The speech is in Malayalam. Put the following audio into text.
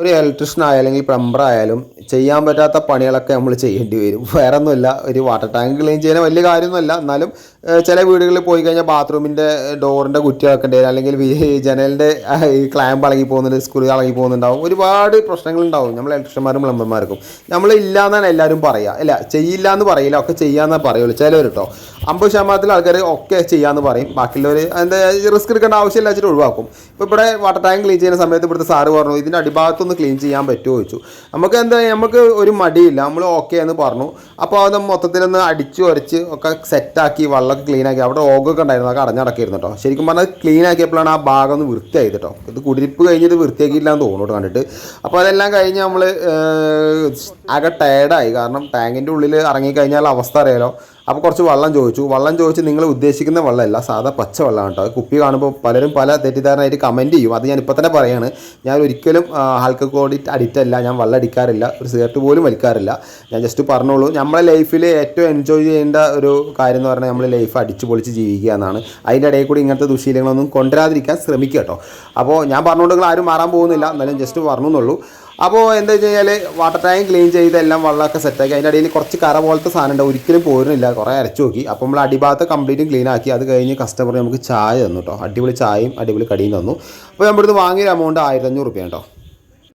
ഒരു ഇലക്ട്രീഷ്യൻ ആയാലും അല്ലെങ്കിൽ പ്ലംബർ ആയാലും ചെയ്യാൻ പറ്റാത്ത പണികളൊക്കെ നമ്മൾ ചെയ്യേണ്ടി വരും. വേറെ ഒന്നുമില്ല, ഒരു വാട്ടർ ടാങ്ക് ക്ലീൻ ചെയ്യാൻ വലിയ കാര്യമൊന്നുമല്ല. എന്നാലും ചില വീടുകളിൽ പോയി കഴിഞ്ഞാൽ ബാത്റൂമിൻ്റെ ഡോറിൻ്റെ കുറ്റികളൊക്കെ ഉണ്ടാവും, അല്ലെങ്കിൽ ജനലിൻ്റെ ഈ ക്ലാമ്പ് ഇളകി പോകുന്നുണ്ട്, സ്ക്രൂ ഇളകി പോകുന്നുണ്ടാവും, ഒരുപാട് പ്രശ്നങ്ങളുണ്ടാവും നമ്മൾ ഇലക്ട്രീഷ്യന്മാരും പ്ലംബർമാർക്കും. നമ്മൾ ഇല്ല എന്നാണ് എല്ലാവരും പറയുക, അല്ല ചെയ്യില്ല എന്ന് പറയില്ല, ഒക്കെ ചെയ്യാമെന്നേ പറയുള്ളൂ ചിലവർ കേട്ടോ. 50% ആൾക്കാർ ഒക്കെ ചെയ്യാമെന്ന് പറയും, ബാക്കിയുള്ളവർ എന്താ റിസ്ക് എടുക്കേണ്ട ആവശ്യമില്ല വെച്ചിട്ട് ഒഴിവാക്കും. ഇപ്പോൾ ഇവിടെ വാട്ടർ ടാങ്ക് ക്ലീൻ ചെയ്യുന്ന സമയത്ത് ഇവിടുത്തെ സാറ് പറഞ്ഞു ഇതിൻ്റെ അടിഭാഗത്തൊന്ന് ക്ലീൻ ചെയ്യാൻ പറ്റുമോ ചോദിച്ചു. നമുക്ക് ഒരു മടിയില്ല, നമ്മൾ ഓക്കെ എന്ന് പറഞ്ഞു. അപ്പോൾ അത് മൊത്തത്തിലൊന്ന് അടിച്ച് ഉരച്ച് ഒക്കെ സെറ്റാക്കി വെള്ളമൊക്കെ ക്ലീനാക്കി. അവിടെ ഓഗൊക്കെ ഉണ്ടായിരുന്നു, അതൊക്കെ അടഞ്ഞടക്കായിരുന്നു കേട്ടോ. ശരിക്കും പറഞ്ഞാൽ ക്ലീൻ ആക്കിയപ്പോഴാണ് ആ ഭാഗം ഒന്ന് വൃത്തിയായത് കേട്ടോ. ഇത് കുടിരിപ്പ് കഴിഞ്ഞിട്ട് വൃത്തിയാക്കിയില്ല എന്ന് തോന്നുന്നു കണ്ടിട്ട്. അപ്പോൾ അതെല്ലാം കഴിഞ്ഞ് നമ്മൾ ആകെ ടയർഡായി, കാരണം ടാങ്കിൻ്റെ ഉള്ളിൽ ഇറങ്ങിക്കഴിഞ്ഞാൽ അവസ്ഥ അറിയാലോ. അപ്പോൾ കുറച്ച് വെള്ളം ചോദിച്ചു. നിങ്ങൾ ഉദ്ദേശിക്കുന്ന വെള്ളമല്ല, സാധാ പച്ച വെള്ളമാണ് കേട്ടോ. കുപ്പി കാണുമ്പോൾ പലരും പല തെറ്റിദ്ധാരണയായിട്ട് കമൻറ്റ് ചെയ്യും. അത് ഞാൻ ഇപ്പോൾ തന്നെ പറയാണ്, ഞാൻ ഒരിക്കലും ആൽക്കഹോൾ അഡിക്റ്റ് അല്ല, ഞാൻ വെള്ളം അടിക്കാറില്ല, ഒരു സിഗരറ്റ് പോലും വലിക്കാറില്ല. ഞാൻ ജസ്റ്റ് പറഞ്ഞോളൂ, നമ്മളെ ലൈഫിൽ ഏറ്റവും എൻജോയ് ചെയ്യേണ്ട ഒരു കാര്യം എന്ന് പറഞ്ഞാൽ നമ്മൾ ലൈഫ് അടിച്ച് പൊളിച്ച് ജീവിക്കുക എന്നാണ്. അതിൻ്റെ ഇടയിൽ കൂടി ഇങ്ങനത്തെ ദുശീലങ്ങളൊന്നും കൊണ്ടുവരാതിരിക്കാൻ ശ്രമിക്കുക കേട്ടോ. അപ്പോൾ ഞാൻ പറഞ്ഞുകൊണ്ട് നിങ്ങൾ ആരും മാറാൻ പോകുന്നില്ല, എന്നാലും ജസ്റ്റ് പറഞ്ഞു എന്നുള്ളൂ. അപ്പോൾ എന്താ വെച്ച് കഴിഞ്ഞാൽ വാട്ടർ ടാങ്ക് ക്ലീൻ ചെയ്ത് എല്ലാം വെള്ളമൊക്കെ സെറ്റാക്കി. അതിൻ്റെ ഇടയിൽ കുറച്ച് കറ പോലത്തെ സാധനം ഉണ്ട്, ഒരിക്കലും പോരുന്നില്ല, കുറേ അരച്ചു നോക്കി. അപ്പോൾ നമ്മൾ അടിഭാഗത്ത് കംപ്ലീറ്റും ക്ലീൻ ആക്കി. അത് കഴിഞ്ഞ് കസ്റ്റമർ നമുക്ക് ചായ തന്നു കേട്ടോ, അടിപൊളി ചായയും അടിപൊളി കടിയും തന്നു. അപ്പോൾ നമ്മുടെ അടുത്ത് വാങ്ങിയ എമൗണ്ട് 1500 രൂപയാണ് കേട്ടോ.